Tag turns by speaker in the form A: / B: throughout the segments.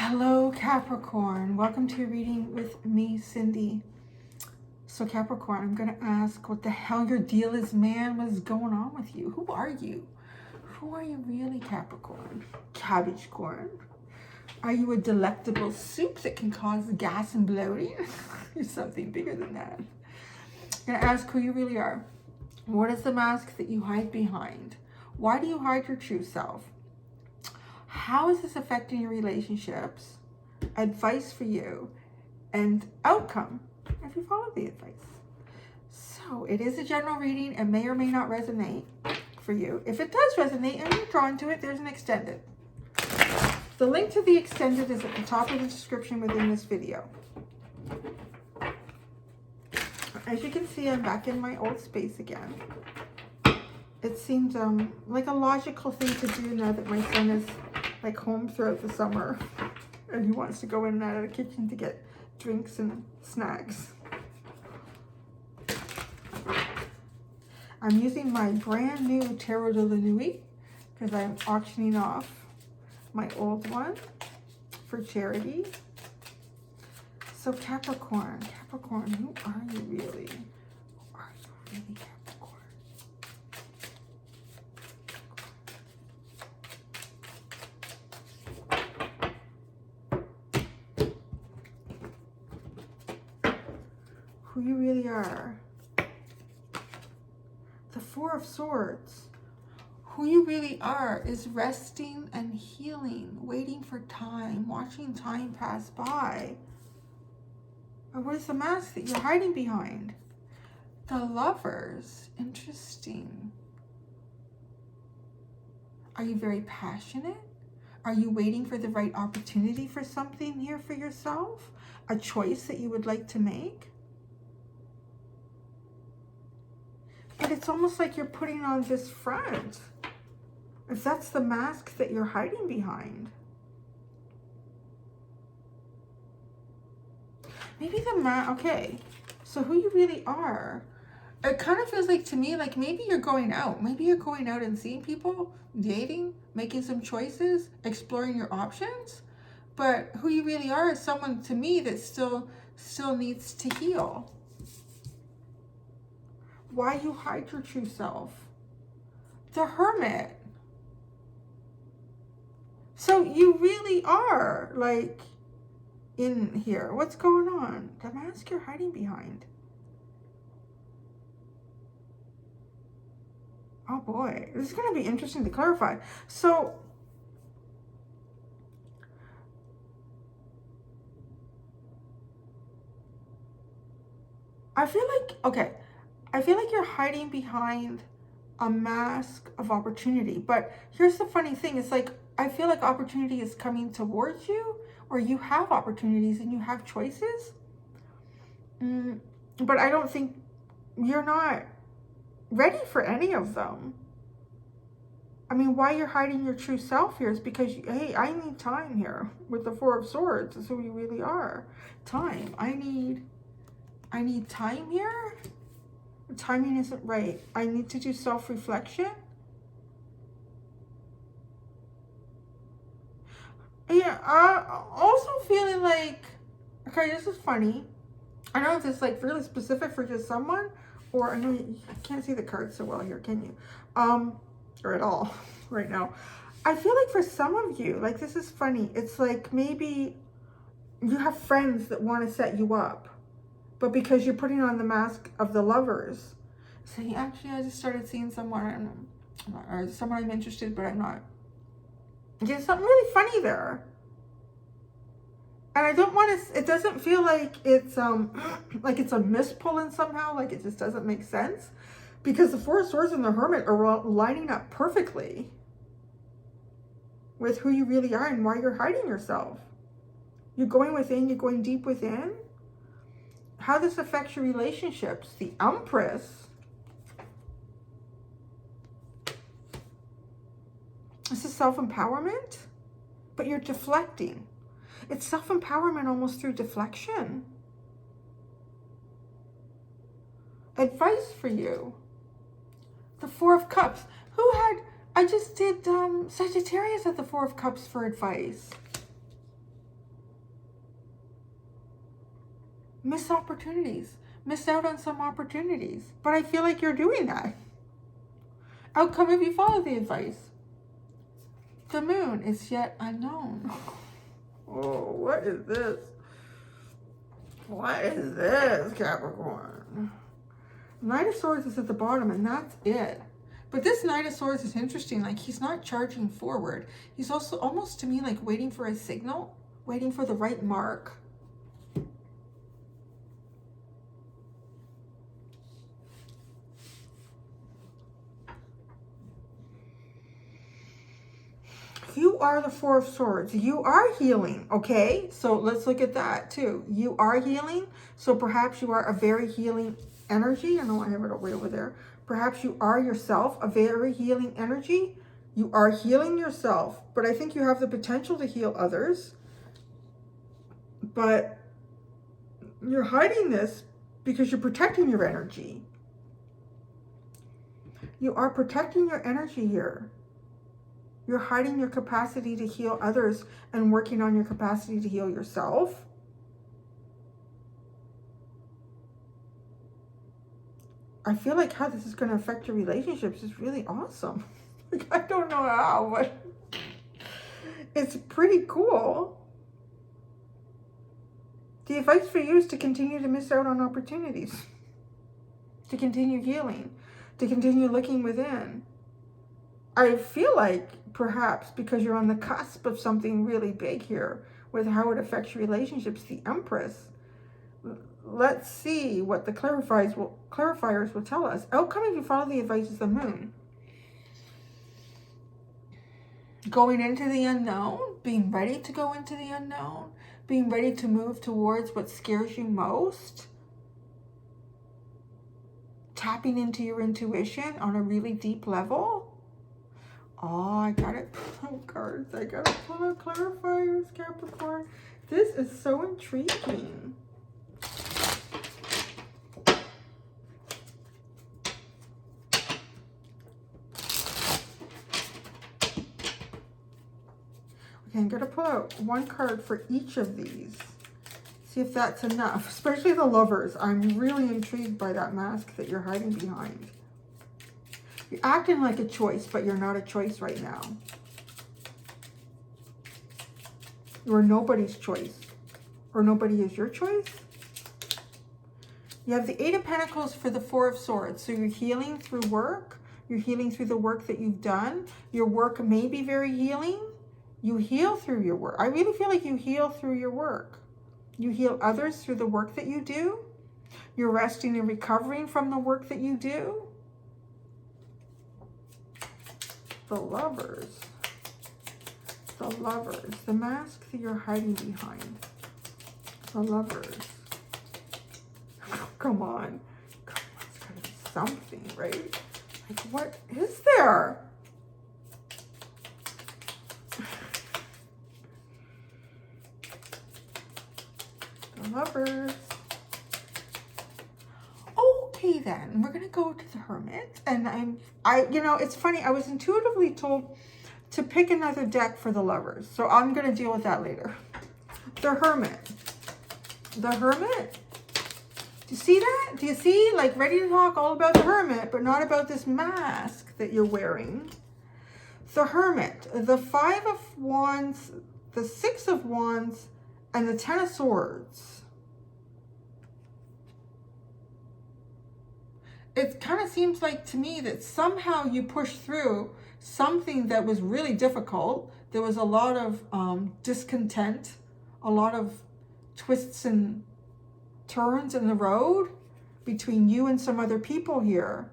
A: Hello, Capricorn. Welcome to your reading with me, Cindy. So, Capricorn, I'm going to ask what the hell your deal is, man. What is going on with you? Who are you? Who are you really, Capricorn? Cabbage corn. Are you a delectable soup that can cause gas and bloating? You're something bigger than that. I'm going to ask who you really are. What is the mask that you hide behind? Why do you hide your true self? How is this affecting your relationships? Advice for you and outcome if you follow the advice. So it is a general reading. It may or may not resonate for you. If it does resonate and you're drawn to it, there's an extended. The link to the extended is at the top of the description within this video. As you can see, I'm back in my old space again. It seems like a logical thing to do now that my son is like home throughout the summer and he wants to go in and out of the kitchen to get drinks and snacks. I'm using my brand new Tarot de la Nuit because I'm auctioning off my old one for charity. So Capricorn, who are you really? Who are you really, Capricorn? Who you really are. The Four of Swords. Who you really are is resting and healing, waiting for time, watching time pass by. Or what is the mask that you're hiding behind? The Lovers. Interesting. Are you very passionate? Are you waiting for the right opportunity for something here for yourself? A choice that you would like to make? But it's almost like you're putting on this front. If that's the mask that you're hiding behind. Maybe okay. So who you really are. It kind of feels like to me, like maybe you're going out. Maybe you're going out and seeing people, dating, making some choices, exploring your options. But who you really are is someone to me that still needs to heal. Why you hide your true self? The Hermit. So you really are like in here. What's going on? The mask you're hiding behind. Oh boy, this is going to be interesting to clarify. So I feel like you're hiding behind a mask of opportunity. But here's the funny thing. It's like, I feel like opportunity is coming towards you, or you have opportunities and you have choices. But I don't think you're not ready for any of them. I mean, why you're hiding your true self here is because, hey, I need time here with the Four of Swords. That's who you really are. Time. I need time here. The timing isn't right. I need to do self-reflection. Yeah, also feeling like, okay, this is funny. I don't know if this is like really specific for just someone, or I know you can't see the cards so well here, can you? Or at all right now. I feel like for some of you, like this is funny. It's like maybe you have friends that want to set you up. But because you're putting on the mask of the Lovers, saying, actually, I just started seeing someone, or someone I'm interested, but I'm not. There's something really funny there. And I don't want to, it doesn't feel like it's a mispulling somehow, like it just doesn't make sense. Because the Four of Swords and the Hermit are lining up perfectly with who you really are and why you're hiding yourself. You're going within, you're going deep within. How this affects your relationships. The Empress. This is self-empowerment, but you're deflecting. It's self-empowerment almost through deflection. Advice for you. The Four of Cups. I just did Sagittarius at the Four of Cups for advice. Missed opportunities. Missed out on some opportunities. But I feel like you're doing that. Outcome if you follow the advice. The moon is yet unknown. Oh, what is this? What is this, Capricorn? Knight of Swords is at the bottom, and that's it. But this Knight of Swords is interesting. Like, he's not charging forward. He's also almost, to me, like waiting for a signal, waiting for the right mark. You are the Four of Swords. You are healing, okay? So let's look at that too. You are healing. So perhaps you are a very healing energy. I know I have it way over there. Perhaps you are yourself a very healing energy. You are healing yourself, but I think you have the potential to heal others. But you're hiding this because you're protecting your energy. You are protecting your energy here. You're hiding your capacity to heal others and working on your capacity to heal yourself. I feel like how this is going to affect your relationships is really awesome. Like, I don't know how, but it's pretty cool. The advice for you is to continue to miss out on opportunities, to continue healing, to continue looking within. I feel like perhaps because you're on the cusp of something really big here with how it affects your relationships, the Empress. Let's see what the clarifiers will tell us. Outcome if you follow the advice is the Moon. Going into the unknown, being ready to go into the unknown, being ready to move towards what scares you most. Tapping into your intuition on a really deep level. Oh, I gotta pull out cards. I gotta pull out clarifiers, Capricorn. This is so intriguing. Okay, I'm gonna pull out one card for each of these. See if that's enough, especially the Lovers. I'm really intrigued by that mask that you're hiding behind. You're acting like a choice, but you're not a choice right now. You're nobody's choice, or nobody is your choice. You have the Eight of Pentacles for the Four of Swords. So you're healing through work. You're healing through the work that you've done. Your work may be very healing. You heal through your work. I really feel like you heal through your work. You heal others through the work that you do. You're resting and recovering from the work that you do. The Lovers. The Lovers. The mask that you're hiding behind. The Lovers. Oh, come on. Come on, it's gotta be something, right? Like, what is there? The Lovers. Okay, then we're gonna go to the Hermit, and you know, it's funny. I was intuitively told to pick another deck for the Lovers, so I'm gonna deal with that later. The Hermit. The Hermit. Do you see that? Do you see? Like, ready to talk all about the Hermit, but not about this mask that you're wearing. The Hermit. The Five of Wands, the Six of Wands, and the Ten of Swords. It kind of seems like to me that somehow you pushed through something that was really difficult. There was a lot of discontent, a lot of twists and turns in the road between you and some other people here.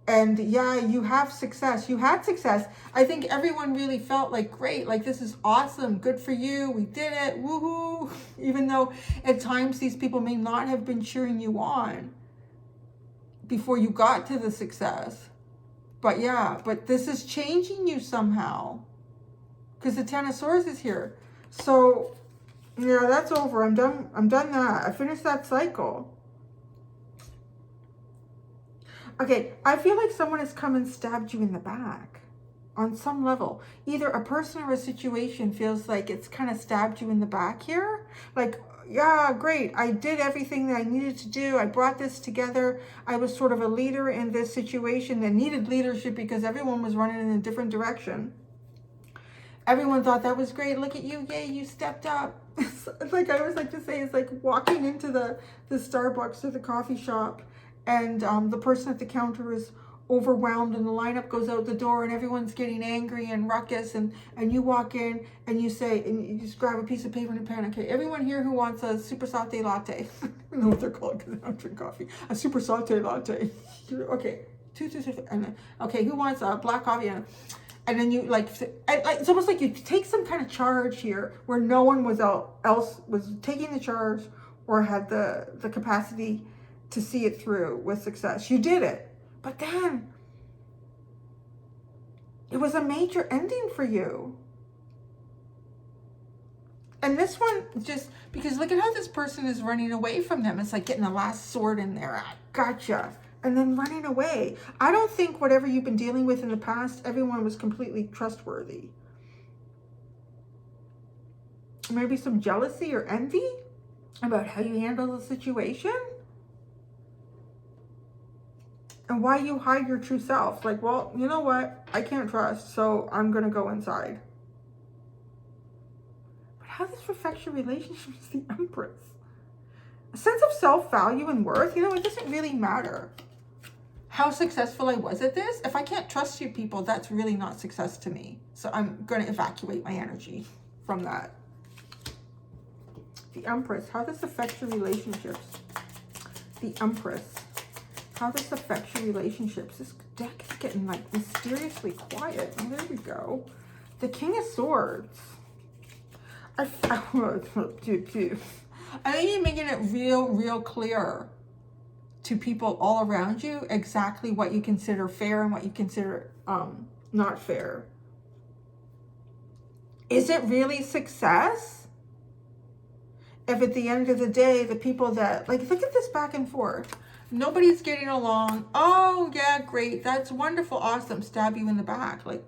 A: And yeah, you have success. You had success. I think everyone really felt like, great, like this is awesome. Good for you. We did it. Woohoo. Even though at times these people may not have been cheering you on before you got to the success. But yeah, but this is changing you somehow. Because the Ten of Swords is here. So yeah, that's over. I'm done that. I finished that cycle. Okay, I feel like someone has come and stabbed you in the back on some level. Either a person or a situation feels like it's kind of stabbed you in the back here. Like yeah, great. I did everything that I needed to do. I brought this together. I was sort of a leader in this situation that needed leadership because everyone was running in a different direction. Everyone thought that was great. Look at you. Yay, you stepped up. It's like I always like to say, it's like walking into the Starbucks or the coffee shop, and the person at the counter is overwhelmed and the lineup goes out the door and everyone's getting angry and ruckus, and you walk in and you say, and you just grab a piece of paper and a pen. Okay, everyone here who wants a super sauté latte. I don't know what they're called because I don't drink coffee. A super sauté latte. Okay, two, and then, okay, who wants a black coffee? And then you like, it's almost like you take some kind of charge here where no one else was taking the charge or had the capacity to see it through with success. You did it. But then it was a major ending for you. And this one, just because look at how this person is running away from them. It's like getting the last sword in there. I gotcha. And then running away. I don't think whatever you've been dealing with in the past, everyone was completely trustworthy. Maybe some jealousy or envy about how you handle the situation. And why you hide your true self. Like, well, you know what? I can't trust, so I'm going to go inside. But how this affects your relationship is the Empress. A sense of self-value and worth, it doesn't really matter how successful I was at this. If I can't trust you people, that's really not success to me. So I'm going to evacuate my energy from that. The Empress, how this affects your relationships. The Empress. How this affects your relationships. This deck is getting like mysteriously quiet. Oh, there we go. The King of Swords. I think you're making it real clear to people all around you exactly what you consider fair and what you consider not fair. Is it really success? If at the end of the day, the people that, like, look at this back and forth. Nobody's getting along. Oh, yeah, great. That's wonderful. Awesome. Stab you in the back. Like,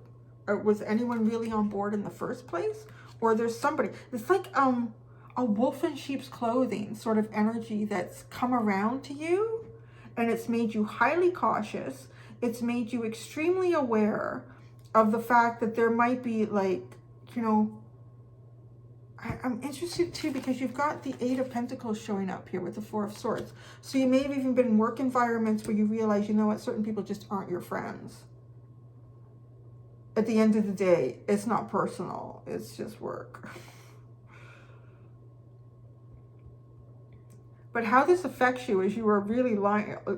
A: was anyone really on board in the first place? Or there's somebody. It's like a wolf in sheep's clothing sort of energy that's come around to you. And it's made you highly cautious. It's made you extremely aware of the fact that there might be, like, I'm interested too because you've got the Eight of Pentacles showing up here with the Four of Swords. So you may have even been in work environments where you realize, certain people just aren't your friends. At the end of the day, it's not personal. It's just work. But how this affects you is you are really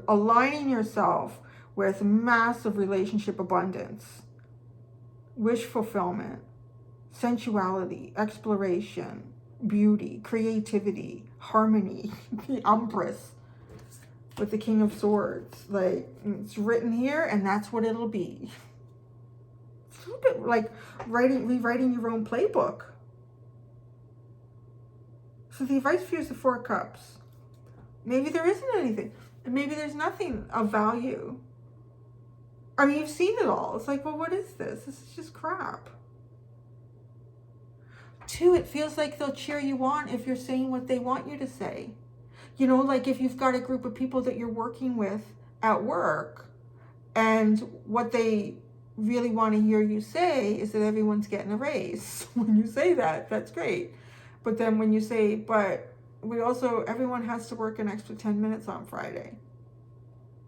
A: aligning yourself with massive relationship abundance, wish fulfillment, sensuality, exploration, beauty, creativity, harmony. The Empress with the King of Swords. Like, it's written here and that's what it'll be. It's a little bit like rewriting your own playbook. So the advice for you is the Four of Cups. Maybe there isn't anything. Maybe there's nothing of value. I mean, you've seen it all. It's like, well, what is this? This is just crap. Two, it feels like they'll cheer you on if you're saying what they want you to say. Like if you've got a group of people that you're working with at work and what they really want to hear you say is that everyone's getting a raise. When you say that, that's great. But then when you say, but everyone has to work an extra 10 minutes on Friday.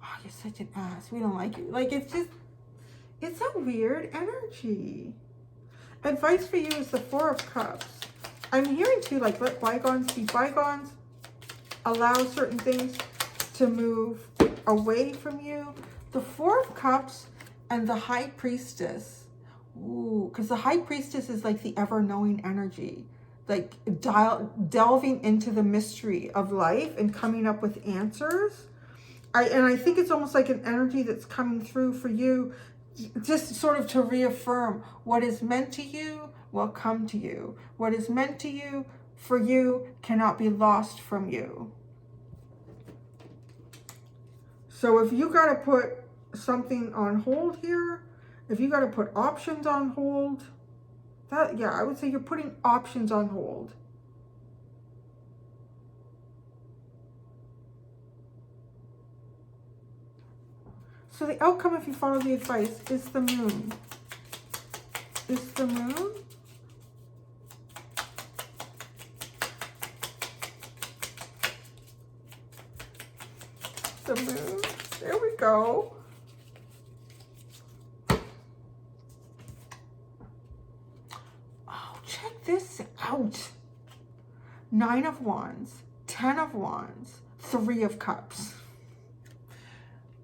A: Oh, you're such an ass. We don't like you. Like, it's a weird energy. Advice for you is the Four of Cups. I'm hearing too, like, let bygones be bygones. Allow certain things to move away from you. The Four of Cups and the High Priestess. Ooh, because the High Priestess is like the ever-knowing energy. Like delving into the mystery of life and coming up with answers. I think it's almost like an energy that's coming through for you, just sort of to reaffirm what is meant to you will come to you. What is meant to you for you cannot be lost from you. So if you got to put something on hold here, if you got to put options on hold, I would say you're putting options on hold. So the outcome, if you follow the advice, is the moon. Is the moon. The moon. There we go. Oh, check this out. 9 of Wands, 10 of Wands, 3 of Cups.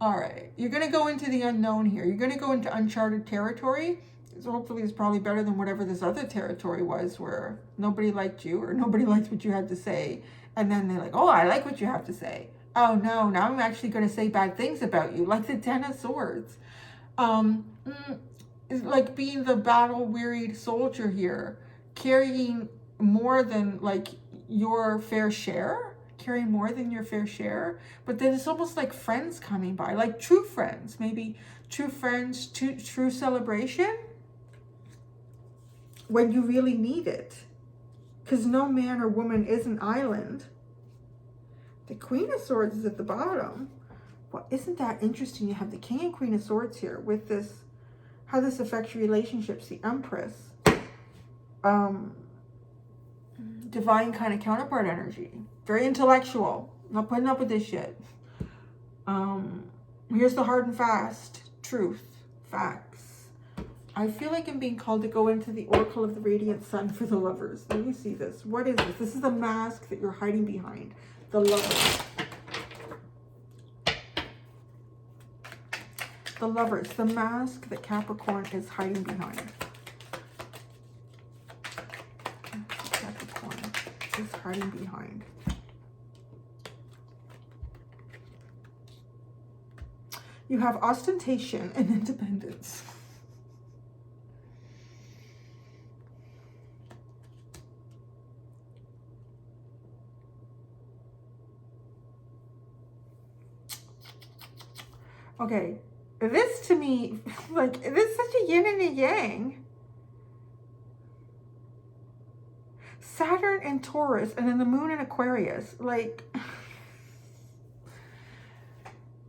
A: All right, you're going to go into the unknown here. You're going to go into uncharted territory. So hopefully it's probably better than whatever this other territory was where nobody liked you or nobody liked what you had to say. And then they're like, oh, I like what you have to say. Oh, no, now I'm actually going to say bad things about you, like the 10 of Swords. It's like being the battle-wearied soldier here, carrying more than like your fair share, carrying more than your fair share. But then it's almost like friends coming by, like true friends, maybe true friends, true celebration when you really need it. Because no man or woman is an island. The Queen of Swords is at the bottom. Well, isn't that interesting? You have the King and Queen of Swords here with this, how this affects your relationships. The Empress. Divine kind of counterpart energy. Very intellectual. Not putting up with this shit. Here's the hard and fast. Truth. Facts. I feel like I'm being called to go into the Oracle of the Radiant Sun for the Lovers. Let me see this. What is this? This is the mask that you're hiding behind. The Lovers. The Lovers. The mask that Capricorn is hiding behind. Capricorn is hiding behind. You have ostentation and independence. Okay, this to me, like, this is such a yin and a yang. Saturn and Taurus, and then the moon in Aquarius. Like,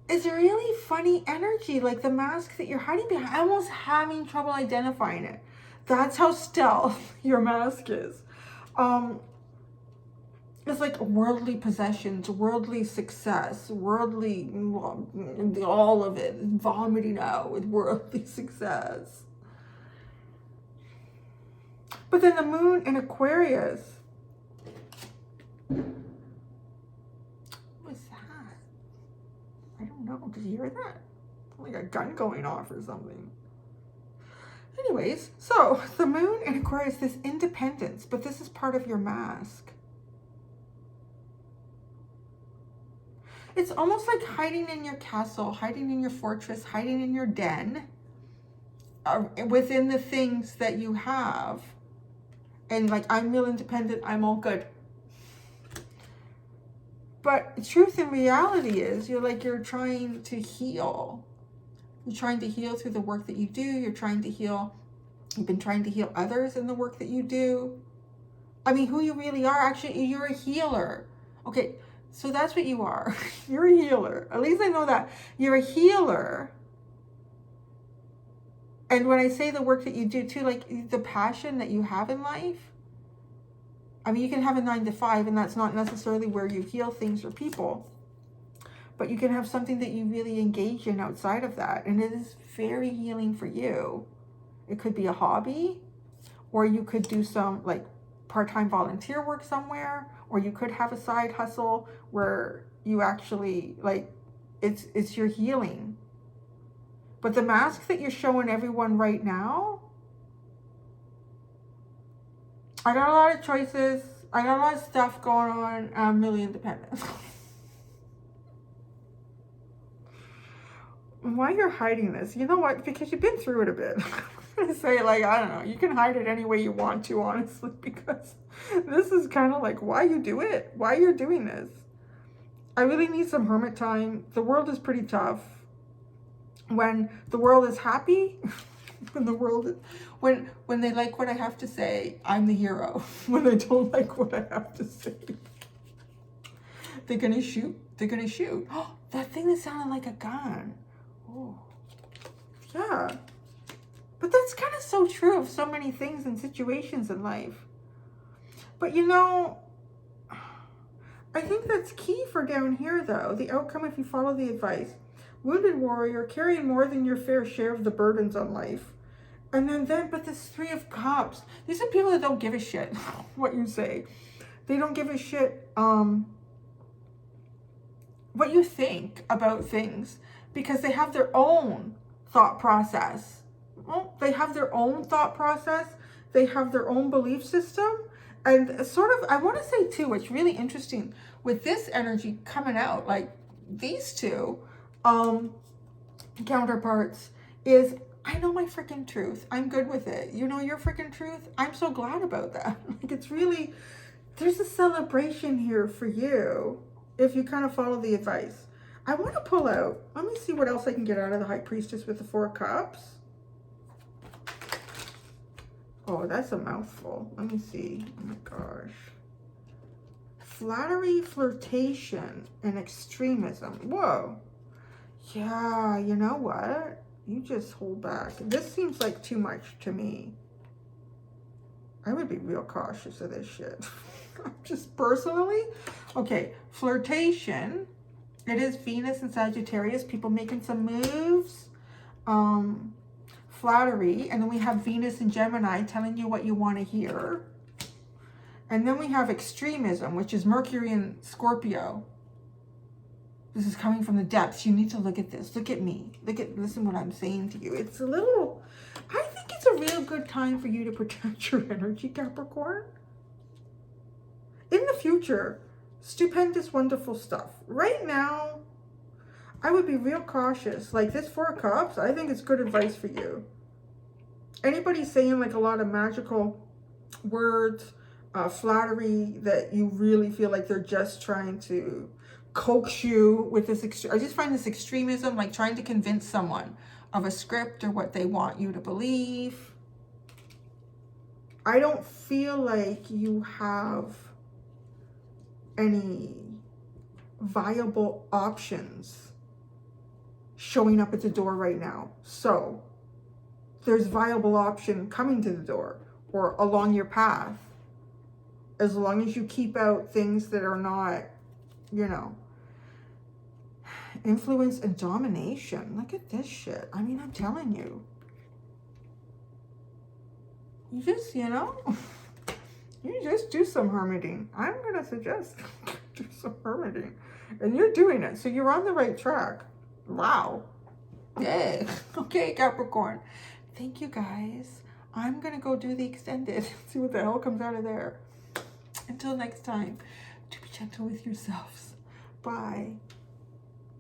A: it's a really funny energy, like the mask that you're hiding behind. I'm almost having trouble identifying it. That's how stealth your mask is. It's like worldly possessions, worldly success, worldly, all of it, vomiting out with worldly success. But then the moon in Aquarius. What's that? I don't know. Did you hear that? Like a gun going off or something. Anyways, so the moon in Aquarius, this independence, but this is part of your mask. It's almost like hiding in your castle, hiding in your fortress, hiding in your den, within the things that you have. And like, I'm real independent, I'm all good. But the truth and reality is, you're trying to heal. You're trying to heal through the work that you do. You're trying to heal. You've been trying to heal others in the work that you do. I mean, who you really are, actually, you're a healer. Okay. So that's what you are. You're a healer. At least I know that. You're a healer. And when I say the work that you do too, like the passion that you have in life. I mean, you can have a 9 to 5 and that's not necessarily where you heal things or people. But you can have something that you really engage in outside of that. And it is very healing for you. It could be a hobby. Or you could do some like part-time volunteer work somewhere. Or you could have a side hustle where you actually, like, it's your healing. But the mask that you're showing everyone right now, I got a lot of choices. I got a lot of stuff going on. I'm really independent. Why you're hiding this? You know what? Because you've been through it a bit. I'm going to say, like, I don't know. You can hide it any way you want to, honestly, because this is kind of like why you do it. Why you're doing this. I really need some hermit time. The world is pretty tough. When the world is happy, when they like what I have to say, I'm the hero. When they don't like what I have to say, they're going to shoot. They're going to shoot. Oh, that thing that sounded like a gun. Oh. Yeah. But that's kind of so true of so many things and situations in life. But you know, I think that's key for down here, though. The outcome if you follow the advice. Wounded warrior, carrying more than your fair share of the burdens on life. And then, but this Three of Cups. These are people that don't give a shit what you say. They don't give a shit what you think about things because they have their own thought process. Well, they have their own thought process. They have their own belief system. And sort of, I want to say too, what's really interesting with this energy coming out, like these two counterparts, is I know my freaking truth. I'm good with it. You know your freaking truth. I'm so glad about that. Like it's really, there's a celebration here for you if you kind of follow the advice. I want to pull out, let me see what else I can get out of the High Priestess with the Four of Cups. Oh, that's a mouthful. Let me see. Oh my gosh. Flattery, flirtation, and extremism. Whoa. Yeah, you know what? You just hold back. This seems like too much to me. I would be real cautious of this shit. Just personally. Okay, flirtation. It is Venus and Sagittarius. People making some moves. Flattery. And then we have Venus and Gemini telling you what you want to hear. And then we have extremism, which is Mercury and Scorpio. This is coming from the depths. You need to look at this. Look at me. Listen what I'm saying to you. It's a little, I think it's a real good time for you to protect your energy, Capricorn. In the future, stupendous, wonderful stuff. Right now, I would be real cautious. Like this Four of Cups, I think it's good advice for you. Anybody saying like a lot of magical words, flattery that you really feel like they're just trying to coax you with this, I just find this extremism, like trying to convince someone of a script or what they want you to believe. I don't feel like you have any viable options showing up at the door right now. So there's viable option coming to the door or along your path, as long as you keep out things that are not, you know, influence and domination. Look at this shit. I mean, I'm telling you. You just, you know, you just do some hermiting. I'm going to suggest do some hermiting. And you're doing it. So you're on the right track. Wow. Yay. Okay, Capricorn. Thank you, guys. I'm going to go do the extended. See what the hell comes out of there. Until next time, to be gentle with yourselves. Bye.